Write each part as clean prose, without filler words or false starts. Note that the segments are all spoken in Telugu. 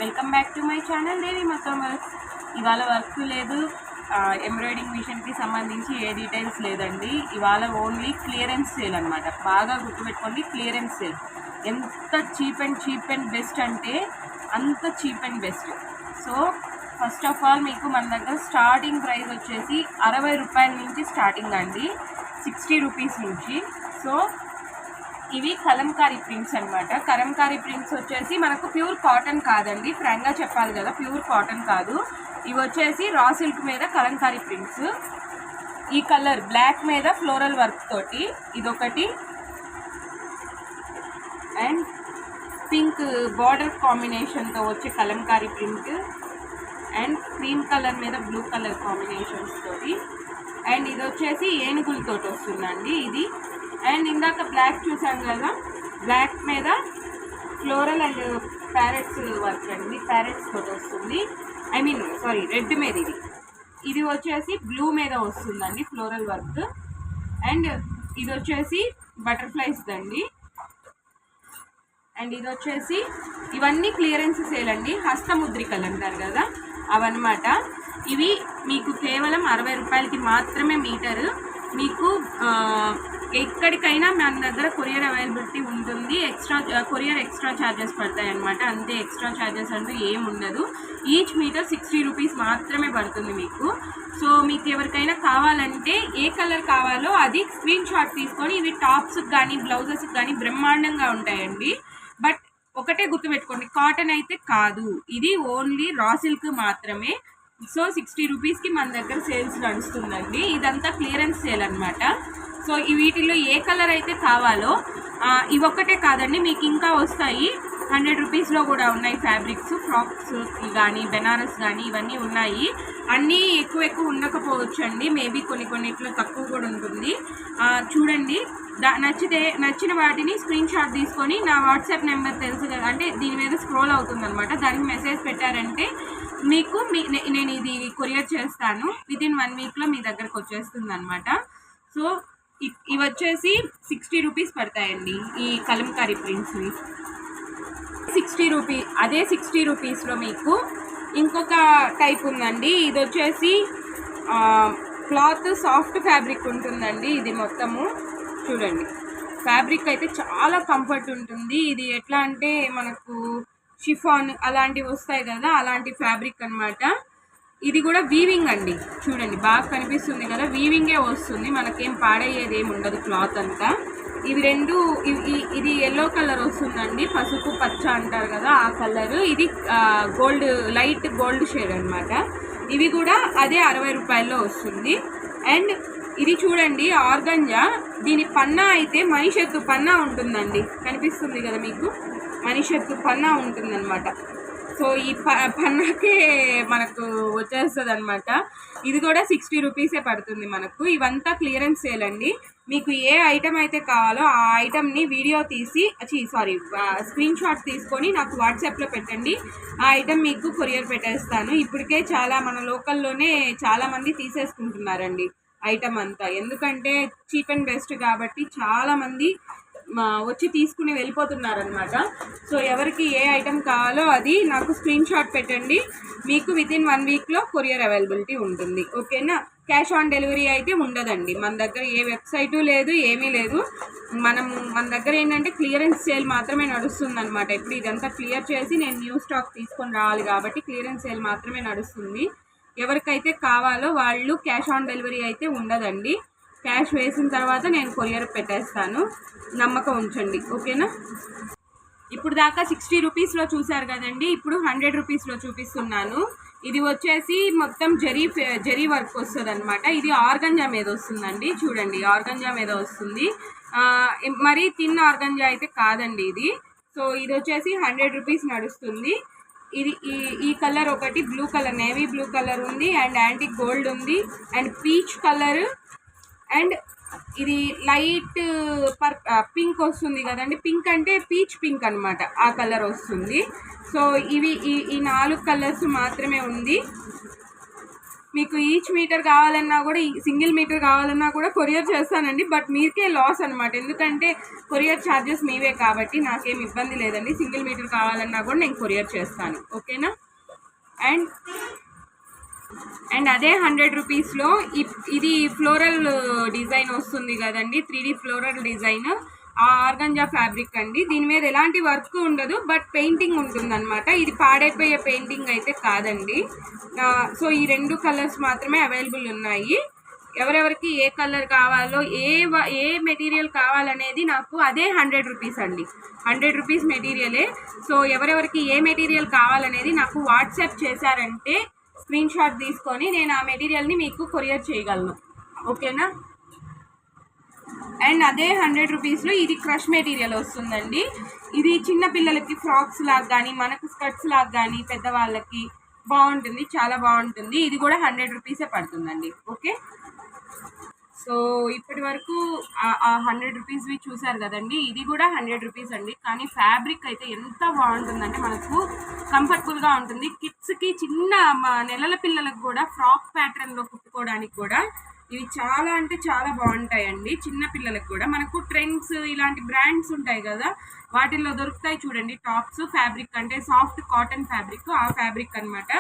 Welcome back to my channel Devi మకమల్స్. ఇవాళ వర్క్ లేదు, ఎంబ్రాయిడింగ్ మిషన్కి సంబంధించి ఏ డీటెయిల్స్ లేదండి. ఇవాళ ఓన్లీ క్లియరెన్స్ సేల్ అనమాట. బాగా గుర్తుపెట్టుకోండి, క్లియరెన్స్ సేల్. ఎంత చీప్ అండ్ బెస్ట్ అంటే అంత cheap and best. So first of all మీకు మన దగ్గర స్టార్టింగ్ ప్రైస్ వచ్చేసి 60 రూపాయల నుంచి స్టార్టింగ్ అండి, 60 రూపీస్ నుంచి. సో ఇవి కలంకారీ ప్రింట్స్ అనమాట. కలంకారీ ప్రింట్స్ వచ్చేసి మనకు ప్యూర్ కాటన్ కాదండి, ఫ్రాంక్గా చెప్పాలి కదా, ప్యూర్ కాటన్ కాదు. ఇవి వచ్చేసి రా సిల్క్ మీద కలంకారీ ప్రింట్స్. ఈ కలర్ బ్లాక్ మీద ఫ్లోరల్ వర్క్ తోటి ఇదొకటి, అండ్ పింక్ బార్డర్ కాంబినేషన్తో వచ్చే Kalamkari print, and cream colour మీద బ్లూ కలర్ కాంబినేషన్స్ తోటి, అండ్ ఇది వచ్చేసి ఏనుగులతోటి వస్తుందండి ఇది. అండ్ ఇందాక బ్లాక్ చూసాం కదా, బ్లాక్ మీద ఫ్లోరల్ అండ్ ప్యారెట్స్ వర్క్ అండి, ప్యారెట్స్ తోటి వస్తుంది. రెడ్ మీద ఇది వచ్చేసి బ్లూ మీద వస్తుందండి ఫ్లోరల్ వర్క్. అండ్ ఇది వచ్చేసి బటర్ఫ్లైస్ అండి. అండ్ ఇది వచ్చేసి ఇవన్నీ క్లియరెన్స్ సేల్ అండి, హస్తముద్రికలు అంటారు కదా అవన్నమాట. ఇవి మీకు కేవలం 60 రూపాయలకి మాత్రమే మీటరు. మీకు ఎక్కడికైనా మన దగ్గర కొరియర్ అవైలబిలిటీ ఉంటుంది. కొరియర్ ఎక్స్ట్రా ఛార్జెస్ పడతాయి అన్నమాట, అంతే. ఎక్స్ట్రా ఛార్జెస్ అంటూ ఏం ఉండదు. ఈచ్ మీటర్ 60 రూపీస్ మాత్రమే పడుతుంది మీకు. సో మీకు ఎవరికైనా కావాలంటే ఏ కలర్ కావాలో అది స్క్రీన్ షాట్ తీసుకొని, ఇవి టాప్స్కి కానీ బ్లౌజెస్కి కానీ బ్రహ్మాండంగా ఉంటాయండి. బట్ ఒకటే గుర్తుపెట్టుకోండి, కాటన్ అయితే కాదు, ఇది ఓన్లీ రా సిల్క్ మాత్రమే. సో 60 రూపీస్కి మన దగ్గర సేల్స్ నడుస్తుందండి. ఇదంతా క్లియరెన్స్ సేల్ అనమాట. సో వీటిల్లో ఏ కలర్ అయితే కావాలో ఇవొక్కటే కాదండి, మీకు ఇంకా వస్తాయి. 100 రూపీస్లో కూడా ఉన్నాయి ఫ్యాబ్రిక్స్, ఫ్రాక్స్ కానీ బెనారస్ కానీ ఇవన్నీ ఉన్నాయి. అన్నీ ఎక్కువ ఉండకపోవచ్చు అండి, మేబీ కొన్నిట్లో తక్కువ కూడా ఉంటుంది. చూడండి, నచ్చిన వాటిని స్క్రీన్ షాట్ తీసుకొని నా వాట్సాప్ నెంబర్ తెలుసు కదా, అంటే దీని మీద స్క్రోల్ అవుతుంది అనమాట, దానికి మెసేజ్ పెట్టారంటే మీకు నేను ఇది కొరియర్ చేస్తాను. వితిన్ 1 వీక్లో మీ దగ్గరకు వచ్చేస్తుంది అనమాట. సో ఇవి వచ్చేసి 60 రూపీస్ పడతాయండి ఈ కలంకారీ ప్రింట్స్వి. 60 రూపీస్. అదే 60 రూపీస్లో మీకు ఇంకొక టైప్ ఉందండి. ఇది వచ్చేసి క్లాత్ సాఫ్ట్ ఫ్యాబ్రిక్ ఉంటుందండి. ఇది మొత్తము చూడండి, ఫ్యాబ్రిక్ అయితే చాలా కంఫర్ట్ ఉంటుంది. ఇది ఎట్లా అంటే మనకు షిఫాన్ అలాంటివి వస్తాయి కదా, అలాంటి ఫ్యాబ్రిక్ అనమాట. ఇది కూడా వీవింగ్ అండి, చూడండి బాగా కనిపిస్తుంది కదా, వీవింగే వస్తుంది, మనకేం పాడయ్యేది ఏమి ఉండదు క్లాత్ అంతా. ఇవి రెండు, ఇది ఎల్లో కలర్ వస్తుందండి, పసుపు పచ్చ అంటారు కదా ఆ కలర్. ఇది గోల్డ్, లైట్ గోల్డ్ షేడ్ అనమాట. ఇవి కూడా అదే 60 రూపాయల్లో వస్తుంది. అండ్ ఇది చూడండి ఆర్గంజా, దీని పన్నా అయితే మనిషెత్తు పన్నా ఉంటుందండి, కనిపిస్తుంది కదా మీకు, మనిషెత్తు పన్నా ఉంటుందన్నమాట. సో ఈ పన్నాకే మనకు వచ్చేస్తుంది అనమాట. ఇది కూడా 60 రూపీసే పడుతుంది మనకు. ఇవంతా క్లియరెన్స్ సేల్ అండి. మీకు ఏ ఐటమ్ అయితే కావాలో ఆ ఐటమ్ని వీడియో తీసి స్క్రీన్ షాట్ తీసుకొని నాకు వాట్సాప్లో పెట్టండి, ఆ ఐటమ్ మీకు కొరియర్ పెట్టేస్తాను. ఇప్పటికే మన లోకల్లోనే చాలామంది తీసేసుకుంటున్నారండి ఐటమ్ అంతా, ఎందుకంటే చీప్ అండ్ బెస్ట్ కాబట్టి చాలామంది వచ్చి తీసుకుని వెళ్ళిపోతున్నారనమాట. సో ఎవరికి ఏ ఐటమ్ కావాలో అది నాకు స్క్రీన్ షాట్ పెట్టండి, మీకు వితిన్ 1 వీక్లో కొరియర్ అవైలబిలిటీ ఉంటుంది. ఓకేనా? క్యాష్ ఆన్ డెలివరీ అయితే ఉండదండి మన దగ్గర, ఏ వెబ్సైటు లేదు, ఏమీ లేదు. మన దగ్గర ఏంటంటే క్లియరెన్స్ సేల్ మాత్రమే నడుస్తుందన్నమాట. ఇప్పుడు ఇదంతా క్లియర్ చేసి నేను న్యూ స్టాక్ తీసుకొని రావాలి కాబట్టి క్లియరెన్స్ సేల్ మాత్రమే నడుస్తుంది. ఎవరికైతే కావాలో వాళ్ళు క్యాష్ ఆన్ డెలివరీ అయితే ఉండదండి. క్యాష్ వేసిన తర్వాత నేను కొరియర్ పెట్టేస్తాను, నమ్మకం ఉంచండి. ఓకేనా? ఇప్పుడు దాకా 60 రూపీస్లో చూసారు కదండి, ఇప్పుడు 100 రూపీస్లో చూపిస్తున్నాను. ఇది వచ్చేసి మొత్తం జరీ వర్క్ వస్తుంది అనమాట. ఇది ఆర్గంజా మీద వస్తుందండి, చూడండి ఆర్గంజా మీద వస్తుంది. మరీ తిన్న ఆర్గంజా అయితే కాదండి ఇది. సో ఇది వచ్చేసి 100 రూపీస్ నడుస్తుంది. ఇది ఈ కలర్ ఒకటి blue colour, navy blue colour ఉంది, అండ్ యాంటిక్ గోల్డ్ ఉంది, అండ్ పీచ్ కలర్, అండ్ ఇది లైట్ పింక్ వస్తుంది కదండి, పింక్ అంటే పీచ్ పింక్ అనమాట, ఆ కలర్ వస్తుంది. సో ఈ 4 కలర్స్ మాత్రమే ఉంది. మీకు ఈచ్ మీటర్ కావాలన్నా కూడా, సింగిల్ మీటర్ కావాలన్నా కూడా కొరియర్ చేస్తానండి. బట్ మీకే లాస్ అనమాట, ఎందుకంటే కొరియర్ ఛార్జెస్ మీవే కాబట్టి నాకేం ఇబ్బంది లేదండి. సింగిల్ మీటర్ కావాలన్నా కూడా నేను కొరియర్ చేస్తాను, ఓకేనా. అండ్ అదే 100 రూపీస్లో ఇది ఫ్లోరల్ డిజైన్ వస్తుంది కదండి, 3D ఫ్లోరల్ డిజైన్. ఆ ఆర్గంజా ఫ్యాబ్రిక్ అండి. దీని మీద ఎలాంటి వర్క్ ఉండదు, బట్ పెయింటింగ్ ఉంటుంది అనమాట. ఇది పాడైపోయే పెయింటింగ్ అయితే కాదండి. సో ఈ 2 కలర్స్ మాత్రమే అవైలబుల్ ఉన్నాయి. ఎవరెవరికి ఏ కలర్ కావాలో ఏ మెటీరియల్ కావాలనేది నాకు అదే 100 రూపీస్ అండి, 100 రూపీస్ మెటీరియలే. సో ఎవరెవరికి ఏ మెటీరియల్ కావాలనేది నాకు వాట్సాప్ చేశారంటే స్క్రీన్ షాట్ తీసుకొని నేను ఆ మెటీరియల్ని మీకు కొరియర్ చేయగలను, ఓకేనా. అండ్ అదే 100 రూపీస్లో ఇది క్రష్ మెటీరియల్ వస్తుందండి. ఇది చిన్న పిల్లలకి ఫ్రాక్స్ లాగా కానీ మనకు స్కర్ట్స్ లాగా కానీ పెద్దవాళ్ళకి బాగుంటుంది, చాలా బాగుంటుంది. ఇది కూడా 100 రూపీసే పడుతుందండి, ఓకే. సో ఇప్పటి వరకు ఆ 100 రూపీస్వి చూసారు కదండి, ఇది కూడా 100 రూపీస్ అండి. కానీ ఫ్యాబ్రిక్ అయితే ఎంత బాగుంటుందంటే మనకు కంఫర్టబుల్గా ఉంటుంది. కిడ్స్కి చిన్న నెలల పిల్లలకు కూడా ఫ్రాక్ ప్యాటర్న్లో కుట్టుకోవడానికి కూడా ఇవి చాలా అంటే చాలా బాగుంటాయండి. చిన్న పిల్లలకు కూడా మనకు ట్రెండ్స్ ఇలాంటి బ్రాండ్స్ ఉంటాయి కదా, వాటిల్లో దొరుకుతాయి చూడండి టాప్స్. ఫ్యాబ్రిక్ అంటే సాఫ్ట్ కాటన్ ఫ్యాబ్రిక్, ఆ ఫ్యాబ్రిక్ అనమాట.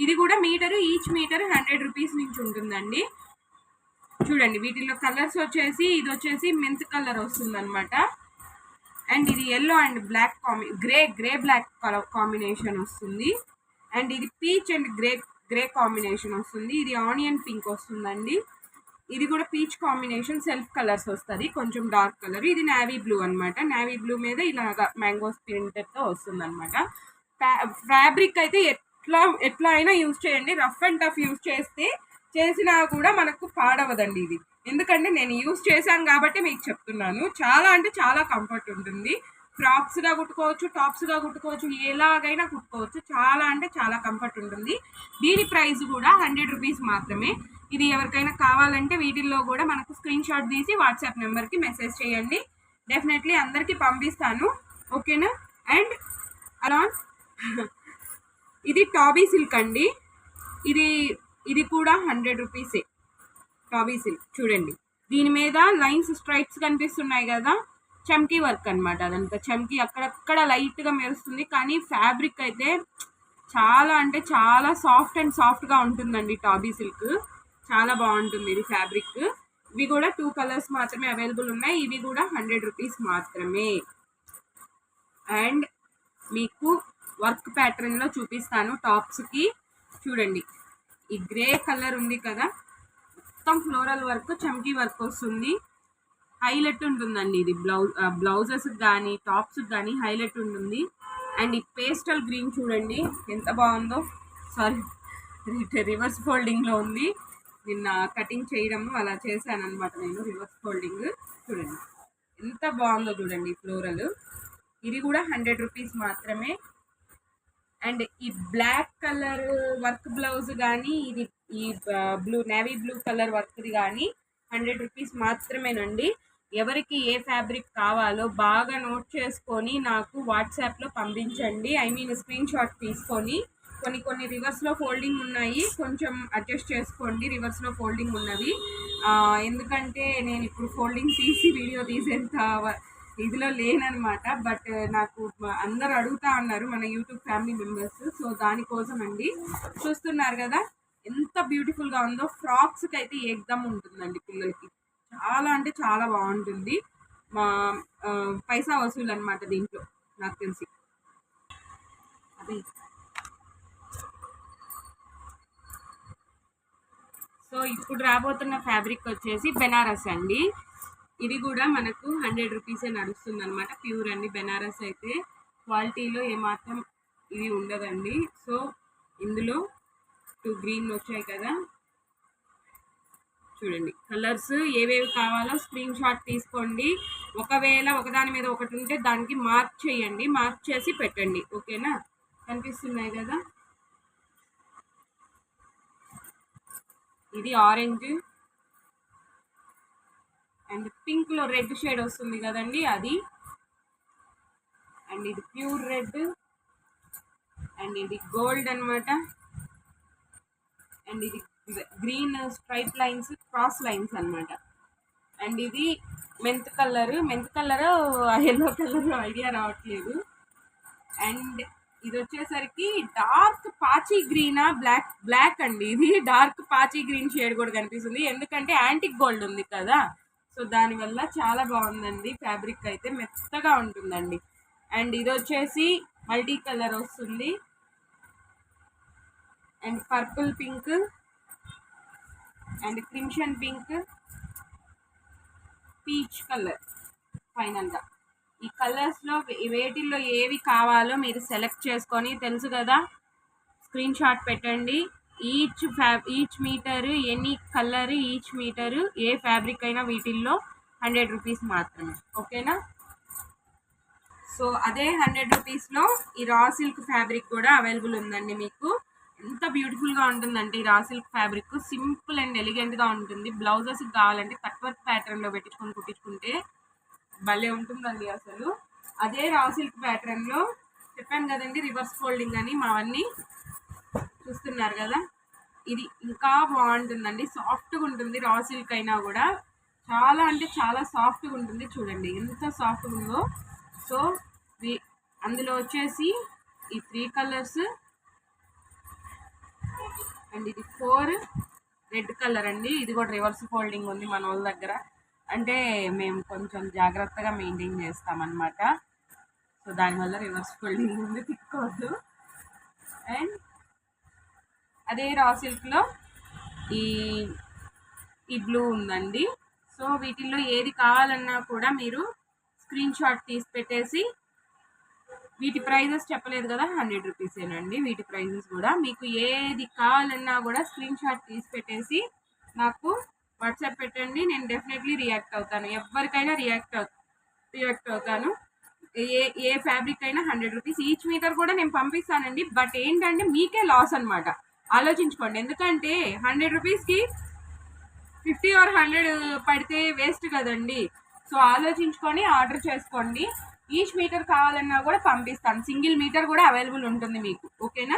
ఇది కూడా ఈచ్ మీటర్ 100 రూపీస్ నుంచి ఉంటుందండి. చూడండి వీటిలో కలర్స్ వచ్చేసి ఇది వచ్చేసి మెంత్ కలర్ వస్తుంది అనమాట. అండ్ ఇది yellow and black grey black colour combination వస్తుంది. అండ్ ఇది పీచ్ అండ్ గ్రే కాంబినేషన్ వస్తుంది. ఇది ఆనియన్ పింక్ వస్తుందండి. ఇది కూడా పీచ్ కాంబినేషన్, సెల్ఫ్ కలర్స్ వస్తుంది, కొంచెం డార్క్ కలర్. ఇది నేవీ బ్లూ అనమాట. నేవీ బ్లూ మీద ఇలాగా మ్యాంగోస్ ప్రింటెడ్తో వస్తుంది అనమాట. ఫ్యాబ్రిక్ అయితే ఎట్లా అయినా యూజ్ చేయండి. రఫ్ అండ్ టఫ్ యూజ్ చేసినా కూడా మనకు పాడవదండి ఇది. ఎందుకంటే నేను యూజ్ చేశాను కాబట్టి మీకు చెప్తున్నాను. చాలా అంటే చాలా కంఫర్ట్ ఉంటుంది. ఫ్రాక్స్గా కుట్టుకోవచ్చు, టాప్స్గా కుట్టుకోవచ్చు, ఎలాగైనా కుట్టుకోవచ్చు. చాలా అంటే చాలా కంఫర్ట్ ఉంటుంది. దీని ప్రైస్ కూడా 100 రూపీస్ మాత్రమే. ఇది ఎవరికైనా కావాలంటే వీటిల్లో కూడా మనకు స్క్రీన్ షాట్ తీసి వాట్సాప్ నెంబర్కి మెసేజ్ చేయండి. డెఫినెట్లీ అందరికీ పంపిస్తాను, ఓకేనా. అండ్ అలా ఇది టాబీ సిల్క్ అండి. ఇది కూడా 100 రూపీసే. టాబీ సిల్క్ చూడండి, దీని మీద లైన్స్ స్ట్రైప్స్ కనిపిస్తున్నాయి కదా, చమ్కీ వర్క్ అనమాట. అదంతా చమ్కీ అక్కడక్కడ లైట్గా మెరుస్తుంది. కానీ ఫ్యాబ్రిక్ అయితే చాలా అంటే చాలా సాఫ్ట్గా ఉంటుందండి. టాబీ సిల్క్ చాలా బాగుంటుంది ఇది ఫ్యాబ్రిక్. ఇవి కూడా 2 కలర్స్ మాత్రమే అవైలబుల్ ఉన్నాయి. ఇవి కూడా 100 రూపీస్ మాత్రమే. అండ్ మీకు వర్క్ ప్యాటర్న్లో చూపిస్తాను టాప్స్కి. చూడండి ఈ గ్రే కలర్ ఉంది కదా, మొత్తం ఫ్లోరల్ వర్క్, చమ్కీ వర్క్ వస్తుంది. హైలైట్ ఉంటుందండి ఇది. బ్లౌజెస్ కానీ టాప్స్ కానీ హైలైట్ ఉంటుంది. అండ్ ఈ పేస్టల్ గ్రీన్ చూడండి ఎంత బాగుందో. సారీ, రివర్స్ ఫోల్డింగ్లో ఉంది. నిన్న కటింగ్ చేయడము అలా చేశాను అనమాట నేను. రివర్స్ ఫోల్డింగ్ చూడండి ఎంత బాగుందో చూడండి ఫ్లోరల్. ఇది కూడా 100 రూపీస్ మాత్రమే. అండ్ ఈ బ్లాక్ కలర్ వర్క్ బ్లౌజ్ కానీ ఈ నేవీ బ్లూ కలర్ వర్క్ది కానీ 100 రూపీస్ మాత్రమేనండి. ఎవరికి ఏ ఫ్యాబ్రిక్ కావాలో బాగా నోట్ చేసుకొని నాకు వాట్సాప్లో పంపించండి. స్క్రీన్ షాట్ తీసుకొని. కొన్ని రివర్స్లో ఫోల్డింగ్ ఉన్నాయి, కొంచెం అడ్జస్ట్ చేసుకోండి రివర్స్లో ఫోల్డింగ్ ఉన్నవి. ఎందుకంటే నేను ఇప్పుడు ఫోల్డింగ్ తీసి వీడియో తీసేంత ఇదిలో లేననమాట. బట్ నాకు అందరు అడుగుతా ఉన్నారు మన యూట్యూబ్ ఫ్యామిలీ మెంబర్స్. సో దానికోసం అండి. చూస్తున్నారు కదా ఎంత బ్యూటిఫుల్గా ఉందో. ఫ్రాక్స్కి అయితే ఏకదమ్ ఉంటుందండి పిల్లలకి. చాలా అంటే చాలా బాగుంటుంది. మా పైసా వసూలు అనమాట దీంట్లో నాకు తెలిసి. అది సో ఇప్పుడు రాబోతున్న ఫ్యాబ్రిక్ వచ్చేసి బెనారస్ అండి. ఇది కూడా మనకు 100 రూపీసే నడుస్తుంది అనమాట. ప్యూర్ అండి బెనారస్ అయితే. క్వాలిటీలో ఏమాత్రం ఇది ఉండదండి. సో ఇందులో 2 గ్రీన్ వచ్చాయి కదా, చూడండి కలర్స్ ఏవేవి కావాలో స్క్రీన్ షాట్ తీసుకోండి. ఒకవేళ ఒకదాని మీద ఒకటి ఉంటే దానికి మార్క్ చేయండి, మార్క్ చేసి పెట్టండి, ఓకేనా. కనిపిస్తున్నాయి కదా, ఇది ఆరెంజ్ అండ్ పింక్లో రెడ్ షేడ్ వస్తుంది కదండి అది. అండ్ ఇది ప్యూర్ రెడ్. అండ్ ఇది గోల్డ్ అనమాట. అండ్ ఇది green stripe lines, cross lines అనమాట. అండ్ ఇది mint colour yellow colour idea రావట్లేదు. అండ్ ఇది వచ్చేసరికి డార్క్ పాచీ గ్రీనా బ్లాక్ అండి. ఇది డార్క్ పాచీ గ్రీన్ షేడ్ కూడా కనిపిస్తుంది, ఎందుకంటే యాంటిక్ గోల్డ్ ఉంది కదా, సో దానివల్ల చాలా బాగుందండి. ఫ్యాబ్రిక్ అయితే మెత్తగా ఉంటుందండి. అండ్ ఇది వచ్చేసి మల్టీ కలర్ వస్తుంది. And purple pink and crimson pink, peach colour. ఫైనల్గా ఈ కలర్స్లో వేటిల్లో ఏవి కావాలో మీరు సెలెక్ట్ చేసుకొని, తెలుసు కదా, స్క్రీన్ షాట్ పెట్టండి. Each metre any colour, each metre ఏ ఫ్యాబ్రిక్ అయినా వీటిల్లో 100 రూపీస్ మాత్రమే. ఓకేనా? సో అదే 100 రూపీస్లో ఈ రా సిల్క్ ఫ్యాబ్రిక్ కూడా అవైలబుల్ ఉందండి మీకు. ఎంత బ్యూటిఫుల్గా ఉంటుందంటే ఈ raw silk fabric simple and ఎలిగెంట్గా ఉంటుంది. బ్లౌజెస్ కావాలంటే కట్ వర్క్ ప్యాటర్న్లో పెట్టించుకొని కుట్టించుకుంటే భలే ఉంటుందండి అసలు. అదే రా సిల్క్ ప్యాటర్న్లో చెప్పాను కదండి రివర్స్ ఫోల్డింగ్ అని, మావన్నీ చూస్తున్నారు కదా, ఇది ఇంకా బాగుంటుందండి. సాఫ్ట్గా ఉంటుంది, రా సిల్క్ అయినా కూడా చాలా అంటే చాలా సాఫ్ట్గా ఉంటుంది. చూడండి ఎంత సాఫ్ట్గా ఉందో. సో అందులో వచ్చేసి ఈ 3 కలర్స్ అండ్ ఇది 4 రెడ్ కలర్ అండి. ఇది కూడా రివర్స్ ఫోల్డింగ్ ఉంది మన వాళ్ళ దగ్గర, అంటే మేము కొంచెం జాగ్రత్తగా మెయింటైన్ చేస్తామన్నమాట. సో దానివల్ల రివర్స్ ఫోల్డింగ్ ఉంది, తిక్కోవద్దు. అండ్ అదే రా సిల్క్లో ఈ బ్లూ ఉందండి. సో వీటిల్లో ఏది కావాలన్నా కూడా మీరు స్క్రీన్ షాట్ తీసి పెట్టేసి, వీటి ప్రైజెస్ చెప్పలేదు కదా, 100 రూపీసేనండి వీటి ప్రైజెస్ కూడా. మీకు ఏది కావాలన్నా కూడా స్క్రీన్ షాట్ తీసి పెట్టేసి నాకు వాట్సాప్ పెట్టండి, నేను డెఫినెట్లీ రియాక్ట్ అవుతాను. ఎవరికైనా రియాక్ట్ అవుతాను. ఏ ఫ్యాబ్రిక్ అయినా 100 రూపీస్. ఈచ్ మీటర్ కూడా నేను పంపిస్తానండి. బట్ ఏంటంటే మీకే లాస్ అనమాట, ఆలోచించుకోండి. ఎందుకంటే 100 రూపీస్కి 50 or 100 పడితే వేస్ట్ కదండి. సో ఆలోచించుకొని ఆర్డర్ చేసుకోండి. ఈచ్ మీటర్ కావాలన్నా కూడా పంపిస్తాను, సింగిల్ మీటర్ కూడా అవైలబుల్ ఉంటుంది మీకు. ఓకేనా?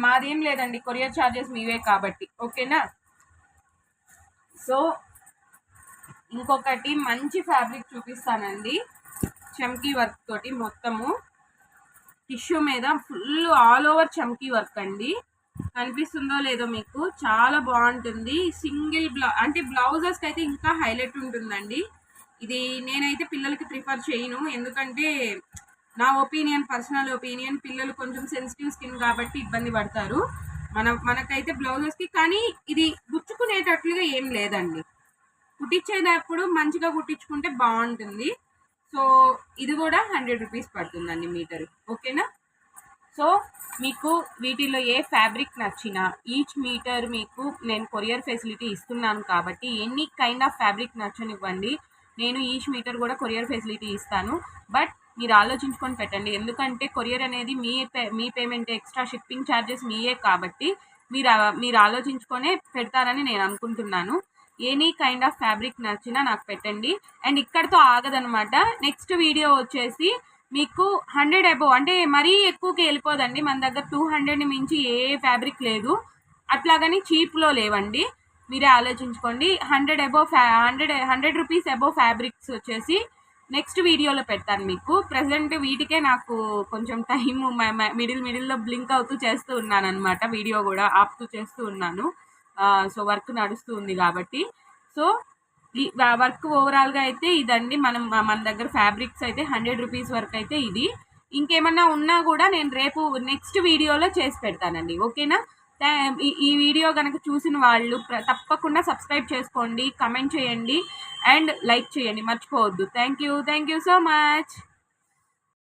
మాదేం లేదండి, కొరియర్ ఛార్జెస్ మీవే కాబట్టి. ఓకేనా? సో ఇంకొకటి మంచి ఫ్యాబ్రిక్ చూపిస్తానండి, చమ్కీ వర్క్ తోటి మొత్తము టిష్యూ మీద ఫుల్ ఆల్ ఓవర్ చమ్కీ వర్క్ అండి. కనిపిస్తుందో లేదో మీకు, చాలా బాగుంటుంది. సింగిల్ అంటే బ్లౌజెస్కి అయితే ఇంకా హైలైట్ ఉంటుందండి. ఇది నేనైతే పిల్లలకి ప్రిఫర్ చేయను, ఎందుకంటే నా ఒపీనియన్, పర్సనల్ ఒపీనియన్, పిల్లలు కొంచెం సెన్సిటివ్ స్కిన్ కాబట్టి ఇబ్బంది పడతారు. మనకైతే బ్లౌజెస్కి. కానీ ఇది గుచ్చుకునేటట్లుగా ఏం లేదండి, కుట్టించేటప్పుడు మంచిగా కుట్టించుకుంటే బాగుంటుంది. సో ఇది కూడా 100 రూపీస్ పడుతుందండి మీటర్. ఓకేనా? సో మీకు వీటిలో ఏ ఫ్యాబ్రిక్ నచ్చినా ఈచ్ మీటర్ మీకు నేను కొరియర్ ఫెసిలిటీ ఇస్తున్నాను కాబట్టి ఎనీ కైండ్ ఆఫ్ ఫ్యాబ్రిక్ నచ్చనివ్వండి, నేను ఈచ్ మీటర్ కూడా కొరియర్ ఫెసిలిటీ ఇస్తాను. బట్ మీరు ఆలోచించుకొని పెట్టండి, ఎందుకంటే కొరియర్ అనేది మీ పేమెంట్, ఎక్స్ట్రా షిప్పింగ్ ఛార్జెస్ మీయే కాబట్టి మీరు ఆలోచించుకొనే పెడతారని నేను అనుకుంటున్నాను. ఎనీ కైండ్ ఆఫ్ ఫ్యాబ్రిక్ నచ్చినా నాకు పెట్టండి. అండ్ ఇక్కడితో ఆగదనమాట. నెక్స్ట్ వీడియో వచ్చేసి మీకు 100 అబోవ్, అంటే మరీ ఎక్కువకి వెళ్ళిపోదండి, మన దగ్గర 200ని మించి ఏ ఫ్యాబ్రిక్ లేదు, అట్లాగని చీప్లో లేవండి. మీరే ఆలోచించుకోండి. 100 రూపీస్ అబోవ్ ఫ్యాబ్రిక్స్ వచ్చేసి నెక్స్ట్ వీడియోలో పెడతాను మీకు. ప్రజెంట్ వీటికే నాకు కొంచెం టైము మిడిల్లో బ్లింక్ అవుతూ చేస్తూ ఉన్నాను అనమాట, వీడియో కూడా ఆపుతూ చేస్తూ ఉన్నాను. సో వర్క్ నడుస్తూ ఉంది కాబట్టి. సో ఈ వర్క్ ఓవరాల్గా అయితే ఇదండి. మన దగ్గర ఫ్యాబ్రిక్స్ అయితే 100 రూపీస్ వరకు అయితే ఇది. ఇంకేమన్నా ఉన్నా కూడా నేను రేపు నెక్స్ట్ వీడియోలో చేసి పెడతానండి. ఓకేనా? ఈ వీడియో కనుక చూసిన వాళ్ళు తప్పకుండా సబ్స్క్రైబ్ చేసుకోండి, కమెంట్ చేయండి అండ్ లైక్ చేయండి, మర్చిపోవద్దు. Thank you so much.